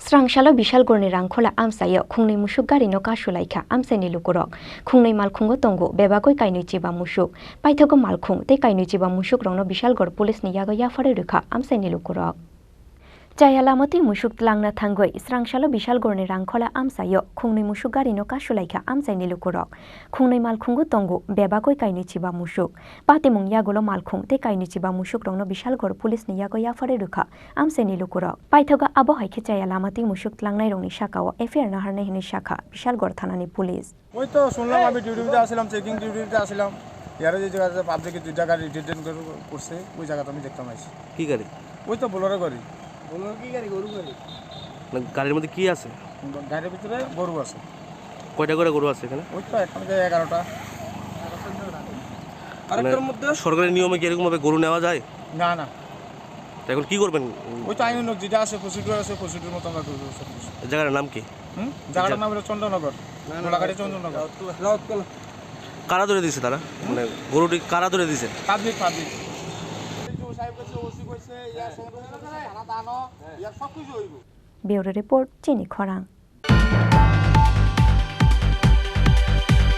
स्रांशालो बिशाल गरनि रांखोला आमसायो खुंनै मुसुक गारिनो कासुलाइखा आमसाइनि लुकुरक खुंनै मालखुंगो तंगो बेबागै काइनुचिबा मुसुक पाइथगो मालखुं ते काइनुचिबा मुसुक रंनो बिशाल गर पुलिसनि यागो याफारे रुखा आमसाइनि लुकुरक चायालामती मुसुक लांना थांगै स्रांशालो बिशाल गरनि रांखोला आमसायो खुंनै मुसुक गारिनो कासुलाइखा आमसाइनि लुकुरक खुंनै मालखुंगो तंगो बेबागै काइनुचिबा मुसुक पातिमुं यागोलो मालखुं ते काइनुचिबा मुसुक रंनो बिशाल गर पुलिसनि यागो याफारे रुखा आमसाइनि लुकुरक पाइथगा आबो हाइखे चायालामती मुसुक लांनाय रंनि शाखाओ एफआईआर नाहारनाय हिनि शाखा बिशालगड़ थानानि पुलिस ওই তো শুনলাম আমি ডিউটিতে আসলাম চেকিং ডিউটিতে আসলাম ইয়ারে যে জায়গাতে পাবলিকে দুই জায়গা ডিটেইন করছে ওই জায়গাতে আমি দেখতাম আইছি কি গাড়ি ওই তো বোলেরো গাড়ি কি গাড়ি গরু গাড়ি গাড়ির মধ্যে কি আছে গাড়ির ভিতরে গরু আছে কয়টা করে গরু আছে এখানে ওই তো এখানে 11টা আরেকটার মধ্যে সরকারি নিয়মে কি এরকম ভাবে গরু নেওয়া যায় না না এখন কি করবেন ওই তো আইন যেটা আছে প্রসিডিউর আছে প্রসিডিউর মতো আমরা করব সব কিছু এই জায়গার নাম কি জায়গাটার নাম হলো চন্দ্রনগর গোলাঘাটি চন্দ্রনগর কারা ধরে দিয়েছে তারা মানে গরুটি কারা ধরে দিয়েছে পাবলিক সাহেব কাছে ওসি কইছে ইয়া সংগ্রহ করতে থানা দানো ইয়া সব কিছু হইব ব্যুরো রিপোর্ট চিনি খরাং।